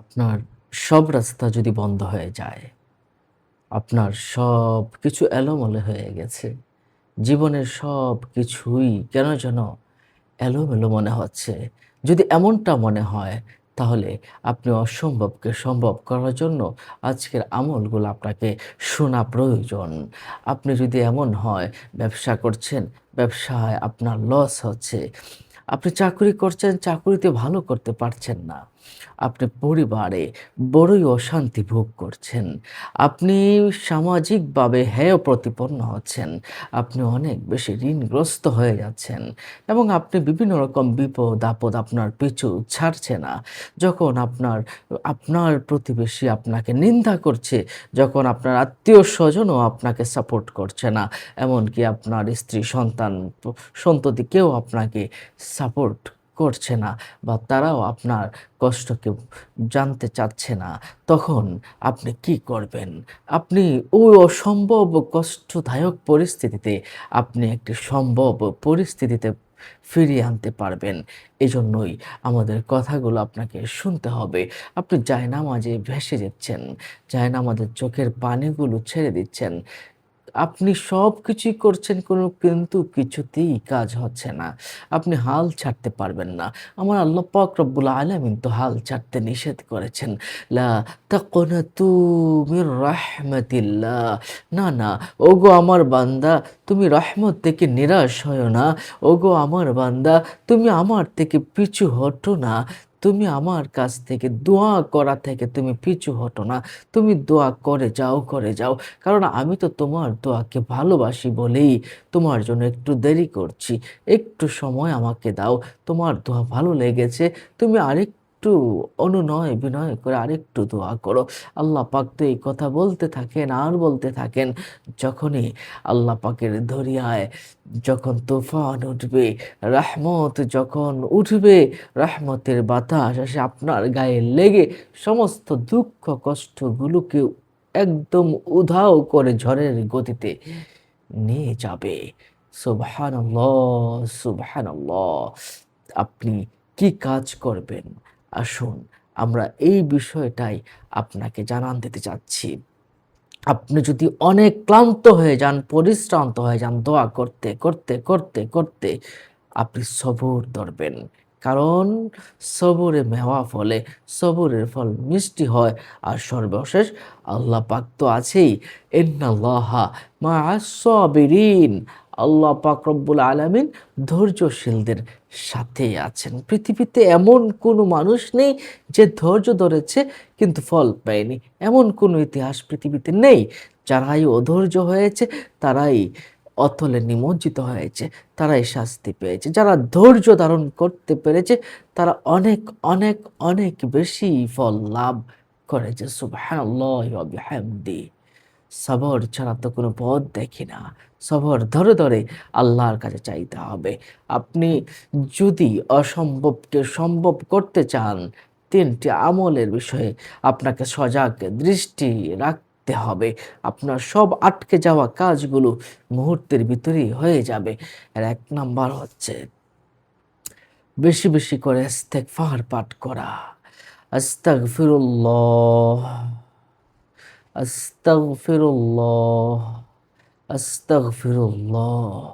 আপনার সব রাস্তা যদি বন্ধ হয়ে যায়, আপনার সবকিছু এলোমেলো হয়ে গেছে। জীবনের সবকিছুই কেন যেন এলোমেলো মনে হচ্ছে। যদি এমনটা মনে হয়, তাহলে আপনি অসম্ভবকে সম্ভব করার জন্য আজকের আমলগুলো আপনাকে শোনা প্রয়োজন। আপনি যদি এমন হয়, ব্যবসা করছেন, ব্যবসায় আপনার লস হচ্ছে। আপনি চাকরি করছেন, চাকরিতে ভালো করতে পারছেন না। আপনি পরিবারে বড়ই অশান্তি ভোগ করছেন। আপনি সামাজিকভাবে হেয় প্রতিপন্ন হচ্ছেন। আপনি অনেক বেশি ঋণগ্রস্ত হয়ে যাচ্ছেন এবং আপনি বিভিন্ন রকম বিপদ-আপদ আপনার পিছু ছাড়ছে না। যখন আপনার প্রতিবেশী আপনাকে নিন্দা করছে, যখন আপনার আত্মীয়স্বজনও আপনাকে সাপোর্ট করছে না, এমনকি আপনার স্ত্রী, সন্তান, সন্ততি কেউ আপনাকে সাপোর্ট করছে না বা তারাও আপনার কষ্টকে জানতে চাচ্ছে না, তখন আপনি কি করবেন? আপনি ওই অসম্ভব কষ্টদায়ক পরিস্থিতিতে আপনি একটি সম্ভব পরিস্থিতিতে ফিরিয়ে আনতে পারবেন। এজন্যই আমাদের কথাগুলো আপনাকে শুনতে হবে। আপনি জায়নামাজে ভেসে যাচ্ছেন, জায়নামাজের চোখের পানিগুলো ছেড়ে দিচ্ছেন। আপনি সবকিছুই করছেন কিন্তু কিছুতেই কাজ হচ্ছে না। আপনি হাল ছাড়তে পারবেন না। আমার আল্লাহ পাক রব্বুল আলামিন তো হাল ছাড়তে নিষেধ করেছেন। লা তাকনাতু মির রাহমাতিল্লাহ। না, না, ওগো আমার বান্দা, তুমি রহমত থেকে নিরাশ হয়ো না। ওগো আমার বান্দা, তুমি আমার থেকে পিছু হটো না। তুমি আমার কাছ থেকে দোয়া করা থেকে তুমি পিছু হটো না। তুমি দোয়া করে যাও, করে যাও। কারণ আমি তো তোমার দোয়াকে ভালোবাসি বলেই তোমার জন্য একটু দেরি করছি। একটু সময় আমাকে দাও। তোমার দোয়া ভালো লেগেছে। তুমি আরেকটু অনুনয় বিনয় করে আরেকটু দোয়া করো। আল্লাহ পাক তো এই কথা বলতে থাকেন আর বলতে থাকেন। যখনই আল্লাহ পাকের দরিয়ায় যখন তুফান উঠবে, রাহমত যখন উঠবে, রাহমতের বাতাস এসে আপনার গায়ে লেগে সমস্ত দুঃখ কষ্টগুলোকে একদম উধাও করে ঝড়ের গতিতে নিয়ে যাবে। সুবহানাল্লাহ, সুবহানাল্লাহ। আপনি কি কাজ করবেন? আসুন আমরা এই বিষয়টাই আপনাকে জানান দিতে চাচ্ছি। আপনি যদি অনেক ক্লান্ত হয়ে যান, পরিশ্রান্ত হয়ে যান দোয়া করতে, করতে, করতে, করতে, আপনি সবুর ধরবেন। কারণ সবুরে মেওয়া ফলে, সবুরের ফল মিষ্টি হয়। আর সর্বশেষ আল্লাহ পাক তো আছেই। ইন্নাল্লাহা মা'আস সাবিরিন। আল্লাহ পাক রব্বুল আলামিন ধৈর্যশীলদের সাথেই আছেন। পৃথিবীতে এমন কোনো মানুষ নেই যে ধৈর্য ধরেছে কিন্তু ফল পায়নি। এমন কোনো ইতিহাস পৃথিবীতে নেই। যারাই অধৈর্য হয়েছে তারাই অতলে নিমজ্জিত হয়েছে, তারাই শাস্তি পেয়েছে। যারা ধৈর্য ধারণ করতে পেরেছে তারা অনেক, অনেক, অনেক বেশি ফল লাভ করেছে। সুবহানাল্লাহি ওয়া বিহামদি। সবর ছাড়া তো কোনো পথ দেখি না। সবর ধরে, ধরে আল্লাহর কাছে চাইতে হবে। আপনি যদি অসম্ভবকে সম্ভব করতে চান, ৩ টি আমলের বিষয়ে আপনাকে সজাগ দৃষ্টি রাখতে হবে। আপনার সব আটকে যাওয়া কাজগুলো মুহূর্তের ভিতরেই হয়ে যাবে। আর ১ নাম্বার হচ্ছে বেশি, বেশি করে ইস্তেগফার পাঠ করা। আস্তাগফিরুল্লাহ, আস্তাগফিরুল্লাহ, আস্তাগফিরুল্লাহ।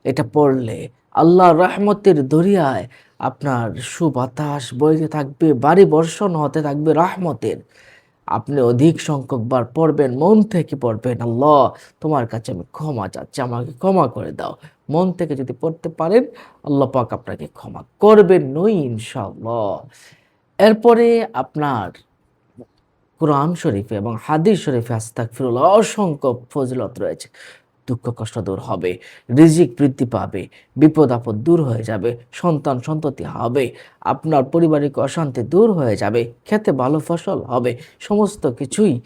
এটা পড়লে আল্লাহর রহমতের দরিয়ায় আপনার সুবাতাস বইতে থাকবে, বাড়ি বর্ষণ হতে থাকবে রহমতের। আপনি অধিক সংখ্যকবার পড়বেন, মন থেকে পড়বেন, আল্লাহ তোমার কাছে আমি ক্ষমা চাচ্ছি, আমাকে ক্ষমা করে দাও। মন থেকে যদি পড়তে পারেন, আল্লাহ পাক আপনাকে ক্ষমা করবেন নই ইনশাআল্লাহ। এরপরে আপনার কোরআন শরীফে এবং হাদিস শরীফে আস্তাগফিরুল্লাহ অসংখ্য ফজিলত রয়েছে। দুঃখ কষ্ট দূর হবে, রিজিক বৃদ্ধি পাবে, বিপদ-আপদ দূর হয়ে যাবে, সন্তান-সন্ততি হবে, আপনার পারিবারিক অশান্তি দূর হয়ে যাবে, খেতে ভালো ফসল হবে। সমস্ত কিছুই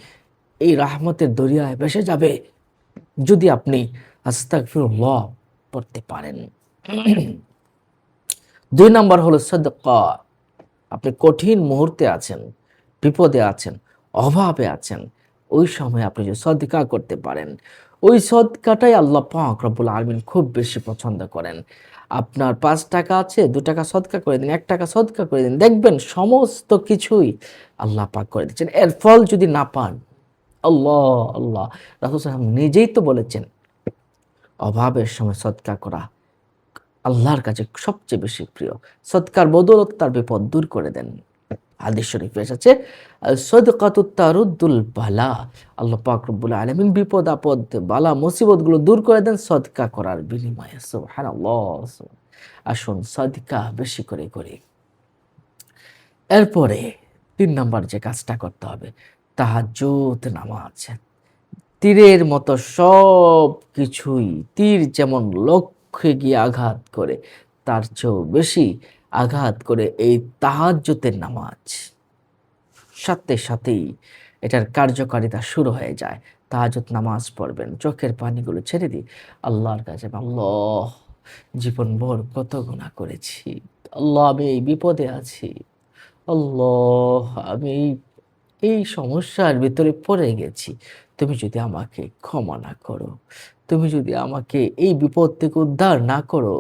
এই রাহমতের দরিয়ায় ভেসে যাবে যদি আপনি আস্তাগফিরুল্লাহ পড়তে পারেন। ২ নাম্বার হলো সাদকা। আপনি কঠিন মুহূর্তে আছেন, বিপদে আছেন, অভাবে আছেন। ওই সময় আপনি যদি সদকা করতে পারেন, ওই সদকাটাই আল্লাহ পাক রব্বুল আলামিন খুব বেশি পছন্দ করেন। আপনার ৫ টাকা আছে, ৳২ সদকা করে দিন, ৳১ সদকা করে দিন। দেখবেন সমস্ত কিছুই আল্লাহ পাক করে দিচ্ছেন। এর ফল যদি না পান, আল্লাহ, আল্লাহ রাসূল সাল্লাল্লাহু আলাইহি ওয়াসাল্লাম নিজেই তো বলেছেন, অভাবের সময় সদকা করা আল্লাহর কাছে সবচেয়ে বেশি প্রিয়। সদকার বদৌলতে তার বিপদ দূর করে দেন। হাদিস শরীফে এসেছে, সদকাতুত তারুদ্দুল বালা। আল্লাহ পাক রব্বুল আলামিন বিপদ আপদ, বালা মুসিবতগুলো দূর করে দেন সদকা করার বিনিময়ে। সুবহানাল্লাহ। আসুন সদকা বেশি করে করি। এরপরে ৩ নাম্বার যে কাজটা করতে হবে, তাহাজ্জুদ নামাজ। তীরের মতো সবকিছুই, তীর যেমন লক্ষ্যে গিয়ে আঘাত করে, তার চেয়েও বেশি আঘাত করে এই তাহাজ্জুদের নামাজ। সাথে সাথেই এটার কার্যকারিতা শুরু হয়ে যায়। তাহাজ্জুদ নামাজ পড়বেন, চোখের পানিগুলো ছেড়ে দিয়ে আল্লাহর কাছে, আল্লাহ জীবনভর কত গুনাহ করেছি। আল্লাহ আমি এই বিপদে আছি। আল্লাহ আমি এই সমস্যার ভিতরে পড়ে গেছি। তুমি যদি আমাকে ক্ষমা না করো, তুমি যদি আমাকে এই বিপদ থেকে উদ্ধার না করো,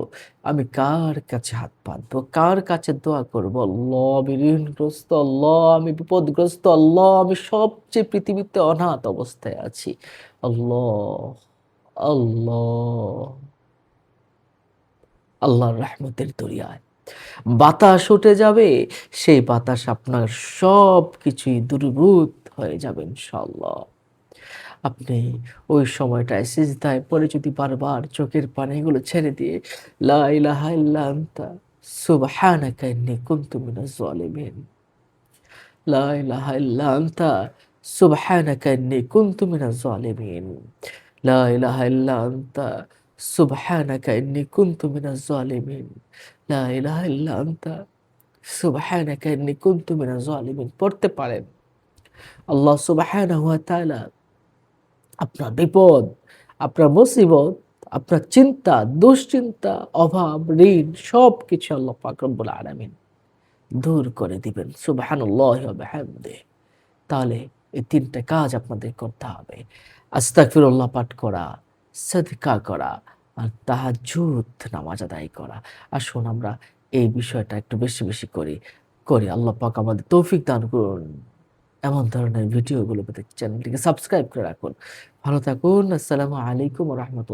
আমি কার কাছে হাত পাতবো? কার কাছে দোয়া করবো? আল্লাহ আমি ঋণগ্রস্ত, আল্লাহ আমি বিপদগ্রস্ত, আল্লাহ আমি সবচেয়ে পৃথিবীতে অনাথ অবস্থায় আছি। আল্লাহ, আল্লাহ, আল্লাহর রহমতের দরিয়ায় বাতাস উঠে যাবে, সেই বাতাস আপনার সবকিছুই দূরীভূত হয়ে যাবে ইনশাআল্লাহ। আপনি ওই সময়টায় সিজদায় পড়ে যদি বারবার চোখের পানিগুলো ছেড়ে দিয়ে লা ইলাহা ইল্লা আনতা সুবহানাকা ইন্নী কুনতু মিনাজ জালিমিন, লা ইলাহা ইল্লা আনতা সুবহানাকা ইন্নী কুনতু মিনাজ জালিমিন, লা ইলাহা ইল্লা আনতা সুবহানাকা ইন্নী কুনতু মিনাজ জালিমিন, লা ইলাহা ইল্লা আনতা সুবহানাকা ইন্নী কুনতু মিনাজ জালিমিন পড়তে পারেন। আল্লাহ সুবহানাহু ওয়া তাআলা আপনার বিপদ, আপনার মুসিবত, আপনার চিন্তা, দুশ্চিন্তা, অভাব, ঋণ সবকিছু আল্লাহ পাক রব্বুল আলামিন দূর করে দিবেন। সুবহানাল্লাহি ওয়া বিহামদিহি। তাহলে এই ৩ টা কাজ আপনাদের করতে হবে। আস্তাগফিরুল্লাহ পাঠ করা, সাদকা করা আর তাহাজ্জুদ নামাজ আদায় করা। আসুন আমরা এই বিষয়টা একটু বেশি, বেশি করি। আল্লাহ পাক আমাদের তৌফিক দান করুন। এমন ধরনের ভিডিওগুলো পেতে চ্যানেলটিকে সাবস্ক্রাইব করে রাখুন। ভালো থাকুন। আসসালামু আলাইকুম ওয়া রাহমাতুল্লাহ।